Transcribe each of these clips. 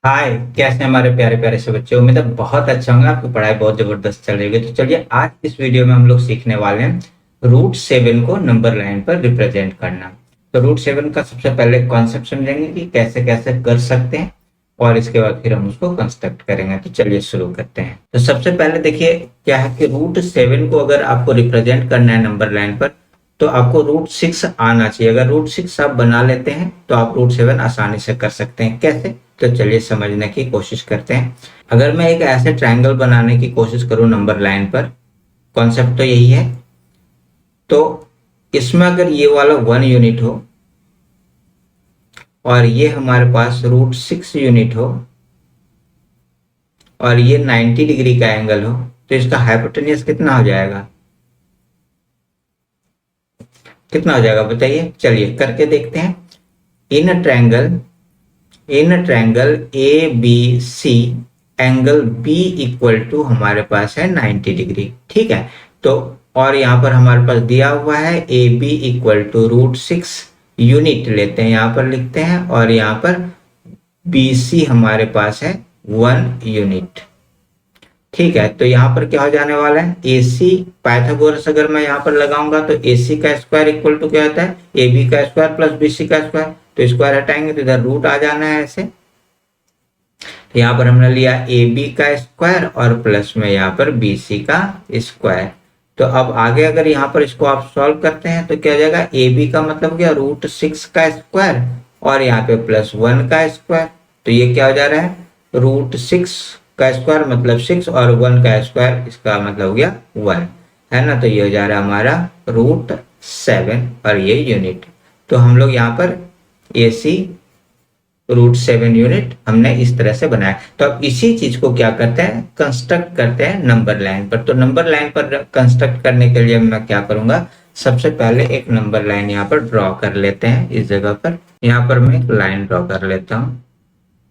हाय। कैसे हैं हमारे प्यारे प्यारे से बच्चे। उम्मीद है बहुत अच्छा होंगे, आपकी पढ़ाई बहुत जबरदस्त चल रही होगी। तो चलिए आज इस वीडियो में हम लोग सीखने वाले हैं रूट 7 को नंबर लाइन पर रिप्रेजेंट करना। तो रूट 7 का सबसे पहले कॉन्सेप्ट समझेंगे कि कैसे कैसे कर सकते हैं, और इसके बाद फिर हम उसको कंस्ट्रक्ट करेंगे। तो चलिए शुरू करते हैं। तो सबसे पहले देखिए क्या है कि रूट 7 को अगर आपको रिप्रेजेंट करना है नंबर लाइन पर, तो आपको रूट 6 आना चाहिए। अगर रूट 6 आप बना लेते हैं तो आप रूट 7 आसानी से कर सकते हैं। कैसे? तो चलिए समझने की कोशिश करते हैं। अगर मैं एक ऐसे ट्रायंगल बनाने की कोशिश करूं नंबर लाइन पर, कॉन्सेप्ट तो यही है। तो इसमें अगर ये वाला 1 यूनिट हो और ये हमारे पास रूट 6 यूनिट हो और ये 90 डिग्री का एंगल हो, तो इसका हाइपोटेन्यूज कितना हो जाएगा? कितना हो जाएगा बताइए। चलिए करके देखते हैं। In a triangle in triangle A B C, angle B equal to हमारे पास है 90 डिग्री। ठीक है। तो और यहाँ पर हमारे पास दिया हुआ है A B equal to root 6 unit लेते हैं, यहाँ पर लिखते हैं, और यहाँ पर बी सी हमारे पास है 1 यूनिट। ठीक है। तो यहाँ पर क्या हो जाने वाला है, ए सी पाइथागोरस अगर मैं यहाँ पर लगाऊंगा तो ए सी का स्क्वायर इक्वल टू क्या होता है, ए बी का स्क्वायर प्लस बी सी का स्क्वायर। तो स्क्वायर हटाएंगे तो इधर रूट आ जाना है ऐसे। तो यहाँ पर हमने लिया ए बी का स्क्वायर और प्लस में यहाँ पर बी सी का स्क्वायर। तो अब आगे अगर यहाँ पर इसको आप सॉल्व करते हैं तो क्या हो जाएगा, ए बी का मतलब क्या, रूट 6 का स्क्वायर और यहाँ पे +1 का स्क्वायर। तो ये क्या हो जा रहा है, रूट 6 का स्क्वायर मतलब 6 और 1 का स्क्वायर, इसका मतलब हो गया 1, है ना। तो ये हो जा रहा है हमारा रूट 7 और ये यूनिट। तो हम लोग यहाँ पर ए सी रूट 7 यूनिट हमने इस तरह से बनाया। तो अब इसी चीज को क्या करते हैं, कंस्ट्रक्ट करते हैं नंबर लाइन पर। तो नंबर लाइन पर कंस्ट्रक्ट करने के लिए मैं क्या करूंगा, सबसे पहले एक नंबर लाइन यहाँ पर ड्रॉ कर लेते हैं। इस जगह पर यहाँ पर मैं एक लाइन ड्रॉ कर लेता हूँ।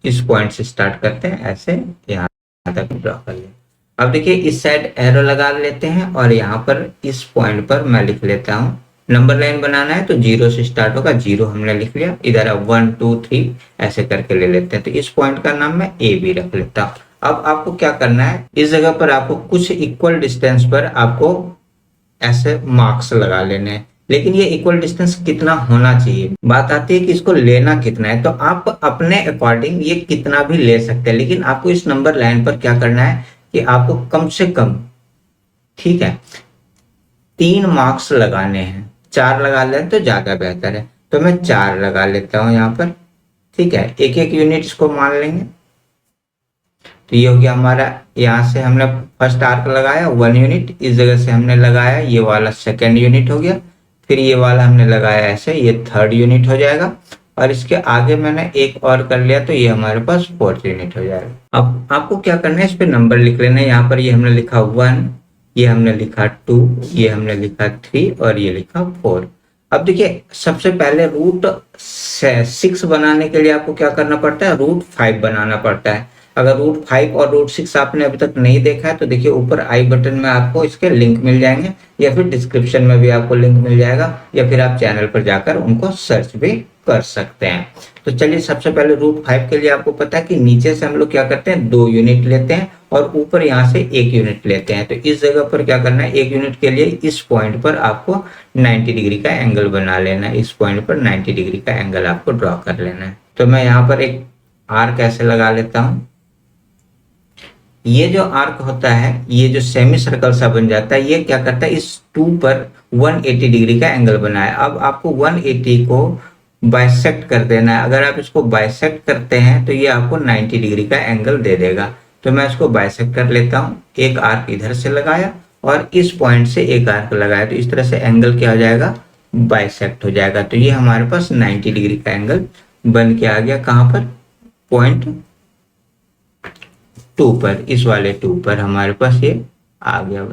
इस पॉइंट से स्टार्ट करते हैं, ऐसे यहाँ तक ड्रॉ कर लेते हैं। अब देखिए इस साइड एरो लगा लेते हैं और यहाँ पर इस पॉइंट पर मैं लिख लेता हूँ, नंबर लाइन बनाना है तो 0 से स्टार्ट होगा, 0 हमने लिख लिया। इधर अब 1 2 3 ऐसे करके ले लेते हैं। तो इस पॉइंट का नाम मैं ए बी रख लेता हूँ। अब आपको क्या करना है, इस जगह पर आपको कुछ इक्वल डिस्टेंस पर आपको ऐसे मार्क्स लगा लेने हैं। लेकिन ये इक्वल डिस्टेंस कितना होना चाहिए, बात आती है कि इसको लेना कितना है। तो आप अपने अकॉर्डिंग ये कितना भी ले सकते हैं, लेकिन आपको इस नंबर लाइन पर क्या करना है कि आपको कम से कम, ठीक है, 3 मार्क्स लगाने हैं। 4 लगा लें तो ज्यादा बेहतर है, तो मैं 4 लगा लेता हूं यहाँ पर। ठीक है, एक एक यूनिट इसको मान लेंगे। तो ये हो गया हमारा, यहाँ से हमने फर्स्ट आर्क लगाया 1 यूनिट, इस जगह से हमने लगाया ये वाला सेकेंड यूनिट हो गया, फिर ये वाला हमने लगाया ऐसे, ये थर्ड यूनिट हो जाएगा, और इसके आगे मैंने एक और कर लिया तो ये हमारे पास फोर्थ यूनिट हो जाएगा। अब आपको क्या करना है, इस पे नंबर लिख लेना है। यहाँ पर ये हमने लिखा 1, ये हमने लिखा 2, ये हमने लिखा 3 और ये लिखा 4। अब देखिए सबसे पहले रूट 6 बनाने के लिए आपको क्या करना पड़ता है, रूट 5 बनाना पड़ता है। अगर रूट 5 और रूट 6 आपने अभी तक नहीं देखा है तो देखिए ऊपर आई बटन में आपको इसके लिंक मिल जाएंगे, या फिर डिस्क्रिप्शन में भी आपको लिंक मिल जाएगा, या फिर आप चैनल पर जाकर उनको सर्च भी कर सकते हैं। तो चलिए सबसे पहले रूट 5 के लिए आपको पता है कि नीचे से हम लोग क्या करते हैं, 2 यूनिट लेते हैं और ऊपर यहाँ से 1 यूनिट लेते हैं। तो इस जगह पर क्या करना है, 1 यूनिट के लिए इस पॉइंट पर आपको 90 डिग्री का एंगल बना लेना है। इस पॉइंट पर 90 डिग्री का एंगल आपको ड्रॉ कर लेना है। तो मैं यहाँ पर एक आर्क ऐसे लगा लेता हूँ। ये जो आर्क होता है, ये जो सेमी सर्कल सा बन जाता है, ये क्या करता है, इस 2 पर 180 डिग्री का एंगल बनाया। अब आपको 180 को बाइसेक्ट कर देना है। अगर आप इसको बाइसेक्ट करते हैं तो ये आपको 90 डिग्री का एंगल दे देगा। तो मैं इसको बाइसेक्ट कर लेता हूँ। एक आर्क इधर से लगाया और इस पॉइंट से एक आर्क लगाया, तो इस तरह से एंगल क्या हो जाएगा, बाइसेक्ट हो जाएगा। तो ये हमारे पास 90 डिग्री का एंगल बन के आ गया। कहाँ पर, पॉइंट 2 पर, इस वाले 2 पर हमारे पास ये आ गया।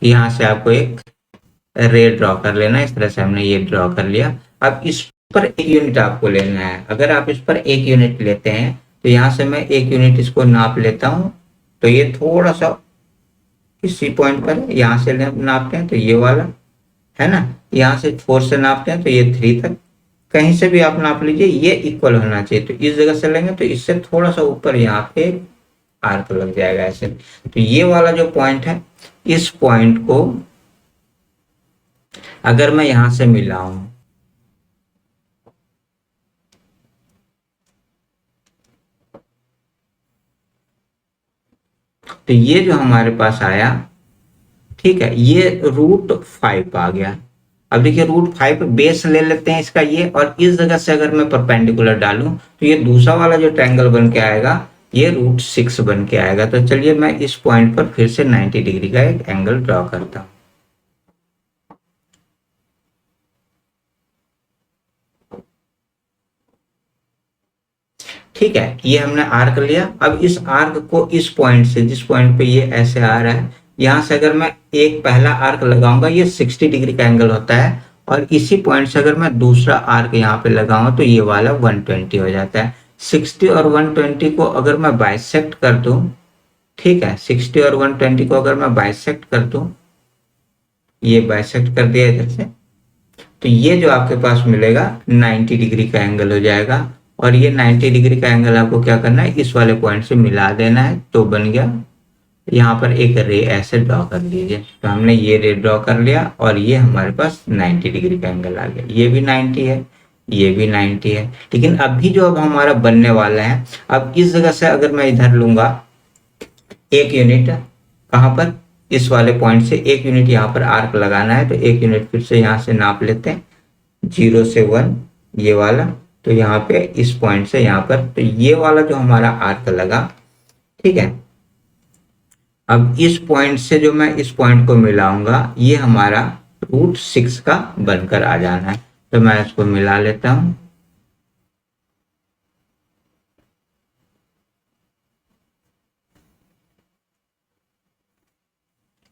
यहाँ से आपको एक रे ड्रॉ कर लेना है। इस तरह से हमने ये ड्रॉ कर लिया। अब इस पर 1 यूनिट आपको लेना है। अगर आप इस पर 1 यूनिट लेते हैं तो यहाँ से मैं 1 यूनिट इसको नाप लेता हूँ। तो ये थोड़ा सा इसी पॉइंट पर है, यहाँ से नापते हैं तो ये वाला है ना, यहाँ से 4 से नापते हैं तो ये 3 तक, कहीं से भी आप नाप लीजिए, ये इक्वल होना चाहिए। तो इस जगह से लेंगे तो इससे थोड़ा सा ऊपर यहाँ पे आर्क लग जाएगा ऐसे। तो ये वाला जो पॉइंट है, इस पॉइंट को अगर मैं यहां से मिलाऊं, तो ये जो हमारे पास आया, ठीक है, ये √5 आ गया। अब देखिए √5 बेस ले लेते हैं इसका ये, और इस जगह से अगर मैं परपेंडिकुलर डालूं तो ये दूसरा वाला जो ट्रायंगल बन के आएगा ये √6 बन के आएगा। तो चलिए मैं इस पॉइंट पर फिर से 90 डिग्री का एक एंगल ड्रॉ करता हूं। ठीक है, ये हमने आर्क लिया। अब इस आर्क को इस पॉइंट से, जिस पॉइंट पे ये ऐसे आ रहा है, यहां से अगर मैं एक पहला आर्क लगाऊंगा, ये 60 डिग्री का एंगल होता है, और इसी पॉइंट से अगर मैं दूसरा आर्क यहाँ पे लगाऊं तो ये वाला 120 हो जाता है। 60 और 120 को अगर मैं बाइसेक्ट कर दूं, ठीक है, 60 और 120 को अगर मैं बाइसेक्ट कर दूं, ये बाइसेक्ट कर दिया इधर से, तो ये जो आपके पास मिलेगा 90 डिग्री का एंगल हो जाएगा। और ये 90 डिग्री का एंगल आपको क्या करना है, इस वाले पॉइंट से मिला देना है, तो बन गया। यहाँ पर एक रे ऐसे ड्रॉ कर लीजिए। तो हमने ये रे ड्रॉ कर लिया और ये हमारे पास 90 डिग्री का एंगल आ गया। ये भी 90 है, ये भी 90 है। लेकिन अभी जो अब हमारा बनने वाला है, अब इस जगह से अगर मैं इधर लूंगा एक यूनिट, कहाँ पर, इस वाले पॉइंट से एक यूनिट यहाँ पर आर्क लगाना है, तो एक यूनिट फिर से यहाँ से नाप लेते हैं, 0 से 1 ये वाला। तो यहाँ पे इस पॉइंट से यहाँ पर, तो ये वाला जो हमारा आर्क लगा, ठीक है, अब इस पॉइंट से जो मैं इस पॉइंट को मिलाऊंगा, ये हमारा √6 का बनकर आ जाना है। तो मैं इसको मिला लेता हूं।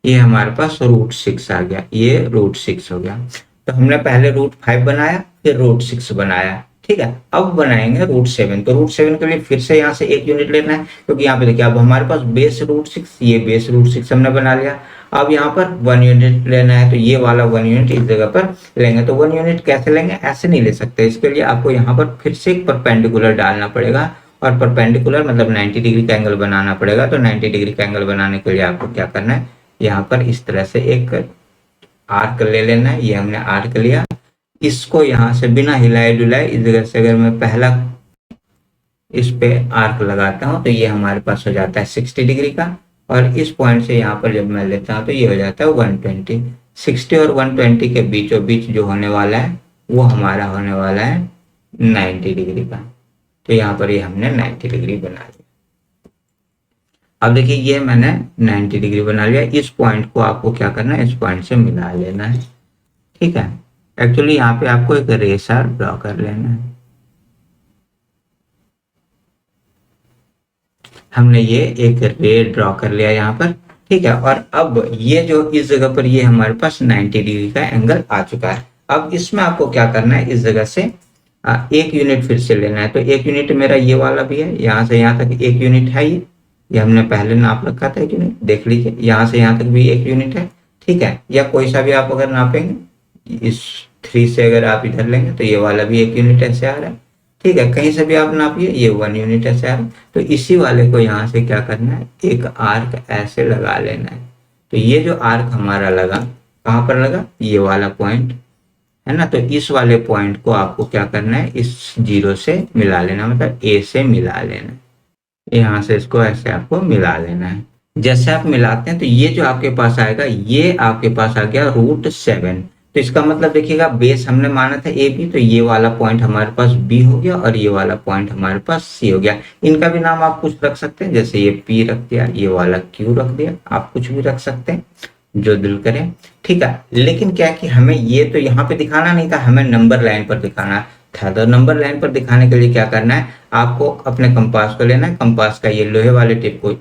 ये हमारे पास √6 आ गया, ये √6 हो गया। तो हमने पहले √5 बनाया, फिर √6 बनाया, ठीक है। अब बनाएंगे √7। तो √7 के लिए फिर से यहाँ से एक यूनिट लेना है, क्योंकि यहाँ पे देखिए अब हमारे पास बेस √6, ये बेस √6 हमने बना लिया। अब यहाँ पर 1 यूनिट लेना है, तो ये वाला 1 यूनिट इस जगह पर लेंगे। तो 1 यूनिट कैसे लेंगे, ऐसे नहीं ले सकते। इसके लिए आपको यहाँ पर फिर से एक परपेंडिकुलर डालना पड़ेगा, और परपेंडिकुलर मतलब 90 डिग्री का एंगल बनाना पड़ेगा। तो 90 डिग्री का एंगल बनाने के लिए आपको क्या करना है, यहाँ पर इस तरह से एक आर्क ले लेना है। ये हमने आर्क लिया, इसको यहाँ से बिना हिलाए डुलाए इस जगह से अगर मैं पहला इस पे आर्क लगाता हूँ, तो ये हमारे पास हो जाता है 60 डिग्री का। और इस पॉइंट से यहाँ पर जब मैं लेता हूँ तो ये हो जाता है 120। 60 और 120 के बीचों बीच जो होने वाला है वो हमारा होने वाला है 90 डिग्री का। तो यहाँ पर ये हमने 90 डिग्री बना लिया। अब देखिए ये मैंने 90 डिग्री बना लिया। इस पॉइंट को आपको क्या करना है, इस पॉइंट से मिला लेना है, ठीक है। एक्चुअली यहाँ पे आपको एक रेसा ड्रॉ कर लेना है। हमने ये एक रे ड्रॉ कर लिया यहाँ पर, ठीक है। और अब ये जो इस जगह पर ये हमारे पास 90 डिग्री का एंगल आ चुका है। अब इसमें आपको क्या करना है, इस जगह से एक यूनिट फिर से लेना है। तो एक यूनिट मेरा ये वाला भी है, यहाँ से यहाँ तक एक यूनिट है। ये हमने पहले नाप रखा था एक यूनिट, देख लीजिए, यहाँ से यहाँ तक भी एक यूनिट है, ठीक है। या कोई सा भी आप अगर नापेंगे, इस 3 से अगर आप इधर लेंगे तो ये वाला भी एक यूनिट ऐसे आ रहा है, ठीक है। कहीं से भी आप नापिए, ये 1 यूनिट ऐसे आ रहा है। तो इसी वाले को यहाँ से क्या करना है, एक आर्क ऐसे लगा लेना है। तो ये जो आर्क हमारा लगा, कहाँ पर लगा, ये वाला पॉइंट है ना। तो इस वाले पॉइंट को आपको क्या करना है, इस 0 से मिला लेना, मतलब ए से मिला लेना। यहाँ से इसको ऐसे आपको मिला लेना है। जैसे आप मिलाते हैं तो ये जो आपके पास आएगा, ये आपके पास आ गया √7। तो इसका मतलब देखिएगा, बेस हमने माना था ए बी, तो ये वाला पॉइंट हमारे पास बी हो गया और ये वाला पॉइंट हमारे पास सी हो गया। इनका भी नाम आप कुछ रख सकते हैं, जैसे ये पी रख दिया, ये वाला क्यू रख दिया, आप कुछ भी रख सकते हैं जो दिल करे, ठीक है। लेकिन क्या कि हमें ये तो यहाँ पे दिखाना नहीं था, हमें नंबर लाइन पर दिखाना था। तो नंबर लाइन पर दिखाने के लिए क्या करना है, आपको अपने कंपास को लेना है। कंपास का ये लोहे वाले टिप को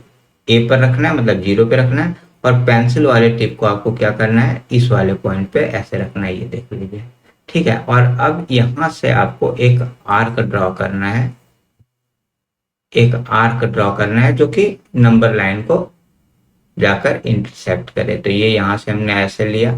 ए पर रखना है, मतलब 0 पे रखना है। और पेंसिल वाले टिप को आपको क्या करना है, इस वाले पॉइंट पे ऐसे रखना है, ये देख लीजिए, ठीक है। और अब यहां से आपको एक आर्क ड्रॉ करना है, एक आर्क ड्रॉ करना है जो कि नंबर लाइन को जाकर इंटरसेक्ट करे। तो ये यहाँ से हमने ऐसे लिया,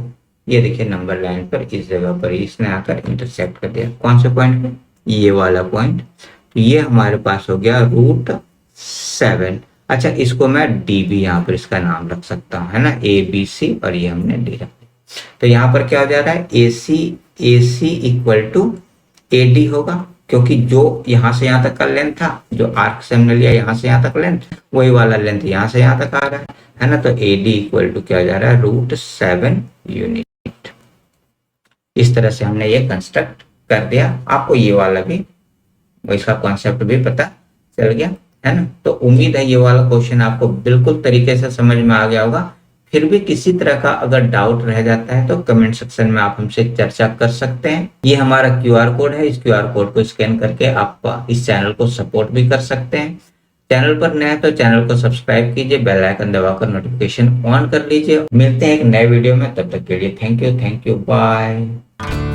ये देखिए नंबर लाइन पर इस जगह पर इसने आकर इंटरसेक्ट कर दिया। कौन से पॉइंट पे? ये वाला पॉइंट। तो ये हमारे पास हो गया √7। अच्छा, इसको मैं डी भी यहाँ पर इसका नाम रख सकता हूँ, है ना, ए बी सी, और ये हमने डी रख दिया। तो यहाँ पर क्या हो जा रहा है, ए सी इक्वल टू ए डी होगा, क्योंकि जो यहाँ से यहाँ तक का लेंथ था, जो आर्क से हमने लिया यहाँ से यहाँ तक लेंथ, वही वाला लेंथ यहाँ से यहाँ तक आ रहा है ना। तो ए डी इक्वल टू क्या हो जा रहा है, √7 यूनिट। इस तरह से हमने ये कंस्ट्रक्ट कर दिया। आपको ये वाला भी, इसका कॉन्सेप्ट भी पता चल गया, है ना। तो उम्मीद है ये वाला क्वेश्चन आपको बिल्कुल तरीके से समझ में आ गया होगा। फिर भी किसी तरह का अगर डाउट रह जाता है तो कमेंट सेक्शन में आप हमसे चर्चा कर सकते हैं। ये हमारा क्यूआर कोड है, इस क्यूआर कोड को स्कैन करके आप इस चैनल को सपोर्ट भी कर सकते हैं। चैनल पर नए हैं तो चैनल को सब्सक्राइब कीजिए, बेल आइकन दबाकर नोटिफिकेशन ऑन कर लीजिए। मिलते हैं एक नए वीडियो में, तब तक के लिए थैंक यू, बाय।